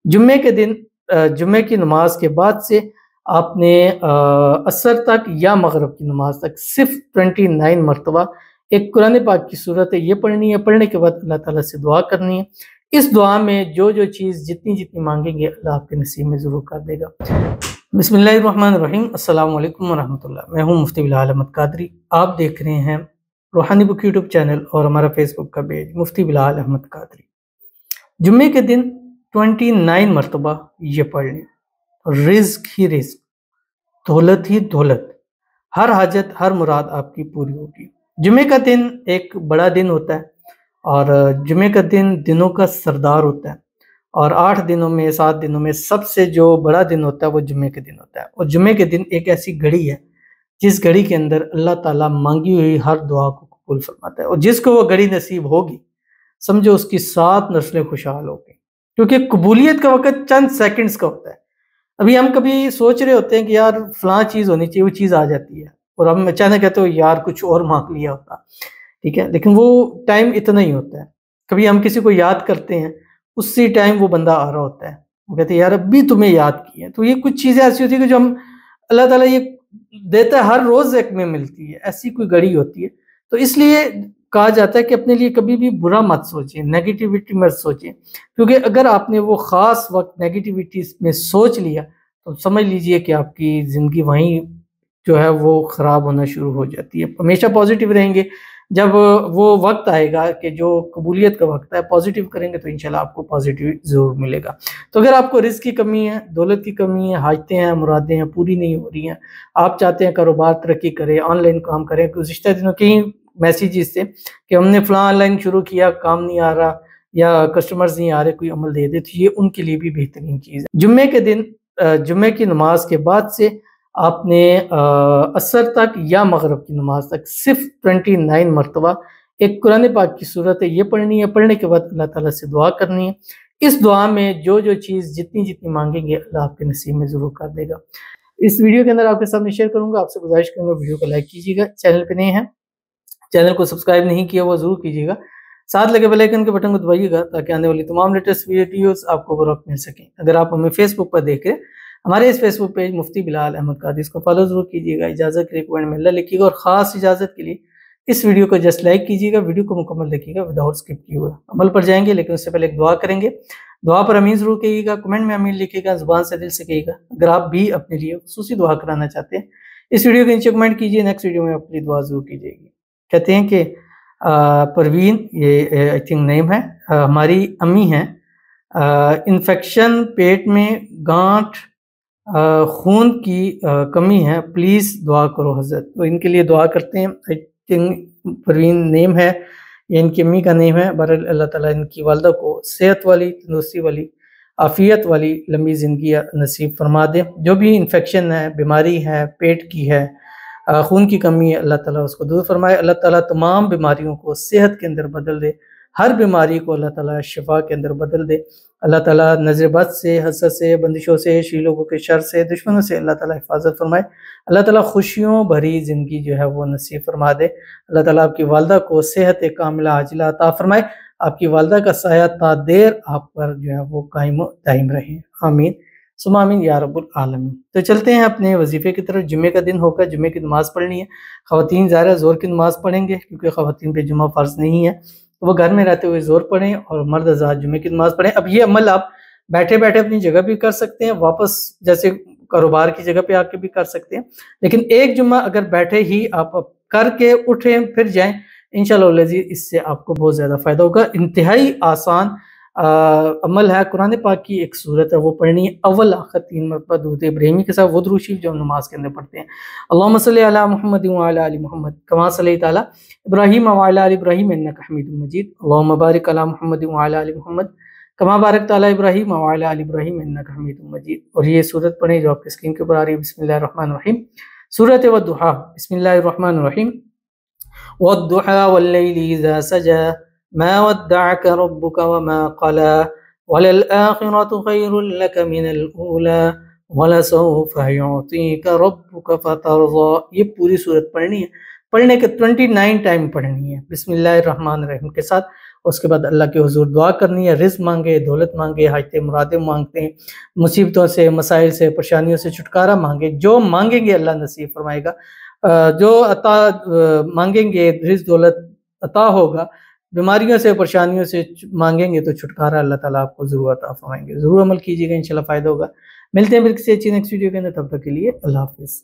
جمعے کے دن جمعے کی نماز کے بعد سے آپ نے عصر تک یا مغرب کی نماز تک صرف 29 مرتبہ ایک قرآن پاک کی صورت ہے یہ پڑھنی ہے۔ پڑھنے کے بعد اللہ تعالیٰ سے دعا کرنی ہے۔ اس دعا میں جو چیز جتنی مانگیں گے اللہ آپ کے نصیب میں ضرور کر دے گا۔ بسم اللہ الرحمن الرحیم۔ السلام علیکم ورحمۃ اللہ۔ میں ہوں مفتی بلال احمد قادری۔ آپ دیکھ رہے ہیں روحانی بک یوٹیوب چینل اور ہمارا فیس بک کا پیج مفتی بلال احمد قادری۔ جمعے کے دن 29 مرتبہ یہ پڑھ لیں۔ رزق ہی رزق، دولت ہی دولت، ہر حاجت ہر مراد آپ کی پوری ہوگی۔ جمعے کا دن ایک بڑا دن ہوتا ہے اور جمعے کا دن دنوں کا سردار ہوتا ہے، اور 8 دنوں میں 7 دنوں میں سب سے جو بڑا دن ہوتا ہے وہ جمعے کے دن ہوتا ہے۔ اور جمعے کے دن ایک ایسی گھڑی ہے جس گھڑی کے اندر اللہ تعالیٰ مانگی ہوئی ہر دعا کو قبول فرماتا ہے، اور جس کو وہ گھڑی نصیب ہوگی سمجھو اس کی 7 نسلیں خوشحال ہو گئی، کیونکہ قبولیت کا وقت چند سیکنڈز کا ہوتا ہے۔ ابھی ہم کبھی سوچ رہے ہوتے ہیں کہ یار فلاں چیز ہونی چاہیے، وہ چیز آ جاتی ہے، اور ہم اچانک کہتے ہو یار کچھ اور مانگ لیا ہوتا، ٹھیک ہے، لیکن وہ ٹائم اتنا ہی ہوتا ہے۔ کبھی ہم کسی کو یاد کرتے ہیں، اسی ٹائم وہ بندہ آ رہا ہوتا ہے، وہ کہتے ہیں یار اب بھی تمہیں یاد کی ہے۔ تو یہ کچھ چیزیں ایسی ہوتی ہیں کہ جو ہم اللہ تعالیٰ یہ دیتا ہے، ہر روز ایک میں ملتی ہے، ایسی کوئی گھڑی ہوتی ہے۔ تو اس لیے کہا جاتا ہے کہ اپنے لیے کبھی بھی برا مت سوچیں، نیگیٹیوٹی مت سوچیں، کیونکہ اگر آپ نے وہ خاص وقت نیگیٹیوٹی میں سوچ لیا تو سمجھ لیجئے کہ آپ کی زندگی وہیں جو ہے وہ خراب ہونا شروع ہو جاتی ہے۔ ہمیشہ پازیٹیو رہیں گے، جب وہ وقت آئے گا کہ جو قبولیت کا وقت ہے پازیٹیو کریں گے تو انشاءاللہ آپ کو پازیٹیو ضرور ملے گا۔ تو اگر آپ کو رزق کی کمی ہے، دولت کی کمی ہے، حاجتیں ہیں، مرادیں ہیں، پوری نہیں ہو رہی ہیں، آپ چاہتے ہیں کاروبار ترقی کرے، آن لائن کام کریں، گزشتہ دنوں کہیں میسیجز سے کہ ہم نے فلاں آن لائن شروع کیا، کام نہیں آ رہا یا کسٹمرز نہیں آ رہے، کوئی عمل دے دے، تو یہ ان کے لیے بھی بہترین چیز ہے۔ جمعے کے دن جمعے کی نماز کے بعد سے آپ نے عصر تک یا مغرب کی نماز تک صرف 29 مرتبہ ایک قرآن پاک کی صورت ہے یہ پڑھنی ہے۔ پڑھنے کے بعد اللہ تعالیٰ سے دعا کرنی ہے۔ اس دعا میں جو چیز جتنی مانگیں گے اللہ آپ کے نصیب میں ضرور کر دے گا۔ اس ویڈیو کے اندر آپ کے سامنے شیئر کروں گا، آپ سے گزارش کروں گا ویڈیو کو لائک کیجیے گا، چینل پہ نئے ہیں چینل کو سبسکرائب نہیں کیا وہ ضرور کیجیے گا، ساتھ لگے بیل آئیکن کے بٹن کو دبائیے گا تاکہ آنے والی تمام لیٹسٹ ویڈیوز آپ کو بروقت مل سکیں۔ اگر آپ ہمیں فیس بک پر دیکھ رہے ہیں، ہمارے اس فیس بک پیج مفتی بلال احمد قادری، اس کو فالو ضرور کیجیے گا، اجازت کے لیے کمنٹ میں اللہ لکھیے گا، اور خاص اجازت کے لیے اس ویڈیو کو جسٹ لائک کیجیے گا، ویڈیو کو مکمل دیکھیے گا وداؤٹ اسکپ کیے ہوئے۔ عمل پر جائیں گے لیکن اس سے پہلے ایک دعا کریں گے، دعا پر امین ضرور کہیے گا، کمنٹ میں امین لکھیے گا، زبان سے دل سے کہیے گا۔ اگر آپ بھی اپنے لیے خصوصی دعا کرانا چاہتے ہیں اس ویڈیو کے نیچے کمنٹ کیجیے، نیکسٹ ویڈیو میں اپنی دعا ضرور کیجیے گی۔ کہتے ہیں کہ پروین، یہ آئی تھنک نیم ہے، ہماری امی ہیں، انفیکشن پیٹ میں گانٹھ، خون کی کمی ہے، پلیز دعا کرو حضرت۔ تو ان کے لیے دعا کرتے ہیں۔ آئی تھنک پروین نیم ہے، یہ ان کی امی کا نیم ہے۔ بہرحال اللہ تعالیٰ ان کی والدہ کو صحت والی، تندرستی والی، عافیت والی لمبی زندگی نصیب فرما دے۔ جو بھی انفیکشن ہے، بیماری ہے، پیٹ کی ہے، خون کی کمی ہے، اللہ تعالیٰ اس کو دور فرمائے۔ اللہ تعالیٰ تمام بیماریوں کو صحت کے اندر بدل دے، ہر بیماری کو اللہ تعالیٰ شفا کے اندر بدل دے۔ اللہ تعالیٰ نظر بد سے، حسد سے، بندشوں سے، شری لوگوں کے شر سے، دشمنوں سے اللہ تعالیٰ حفاظت فرمائے۔ اللہ تعالیٰ خوشیوں بھری زندگی جو ہے وہ نصیب فرما دے۔ اللہ تعالیٰ آپ کی والدہ کو صحت کاملہ عاجلہ عطا فرمائے، آپ کی والدہ کا سایہ تا دیر آپ پر جو ہے وہ قائم و دائم رہے، آمین ثم آمین یا رب العالمین۔ تو چلتے ہیں اپنے وظیفے کی طرف۔ جمعے کا دن ہوگا، جمعے کی نماز پڑھنی ہے۔ خواتین ظاہر زور کی نماز پڑھیں گے کیونکہ خواتین پہ جمعہ فرض نہیں ہے، تو وہ گھر میں رہتے ہوئے زور پڑھیں، اور مرد حضرات جمعے کی نماز پڑھیں۔ اب یہ عمل آپ بیٹھے بیٹھے اپنی جگہ بھی کر سکتے ہیں، واپس جیسے کاروبار کی جگہ پہ آ کے بھی کر سکتے ہیں، لیکن ایک جمعہ اگر بیٹھے ہی آپ کر کے اٹھیں پھر جائیں، انشاءاللہ العزیز اس سے آپ کو بہت زیادہ فائدہ ہوگا۔ انتہائی آسان عمل ہے، قرآن پاک کی ایک صورت ہے وہ پڑھنی ہے، اول آخر 3 مرتبہ درود ابراہیمی کے ساتھ وہ درود شریف جو ہم نماز کے اندر پڑھتے ہیں۔ اللہم صلی علی محمد وعلی آل محمد کما صلیت علی ابراہیم وعلی آل ابراہیم انک حمید مجید، اللہم بارک علی محمد وعلی آل محمد کما بارکت علی ابراہیم وعلی آل ابراہیم انک حمید مجید۔ اور یہ صورت پڑھیں جو آپ کی اسکرین کے اوپر آ رہی ہے۔ بسم اللہ الرحمن الرحیم، سورۃ والضحیٰ۔ بسم اللہ الرحمن الرحیم، والضحیٰ واللیل اذا سجی ما ودعك ربك وما قلى وللآخرة خير لك من الأولى ولسوف يعطيك ربك فترضى۔ یہ پوری صورت پڑھنی ہے، پڑھنے کے 29 ٹائم پڑھنی ہے بسم اللہ الرحمن الرحیم کے ساتھ، اس کے بعد اللہ کے حضور دعا کرنی ہے، رزق مانگے، دولت مانگے، حاجتیں مرادیں مانگتے ہیں، مصیبتوں سے، مسائل سے، پریشانیوں سے چھٹکارا مانگے، جو مانگیں گے اللہ نصیب فرمائے گا، جو عطا مانگیں گے رزق دولت عطا ہوگا، بیماریوں سے پریشانیوں سے مانگیں گے تو چھٹکارا اللہ تعالیٰ آپ کو ضرور عطا فرمائیں گے، ضرور عمل کیجیے گا، انشاءاللہ فائدہ ہوگا۔ ملتے ہیں پھر کسی اچھی نیکسٹ ویڈیو کے اندر، تب تک کے لیے اللہ حافظ۔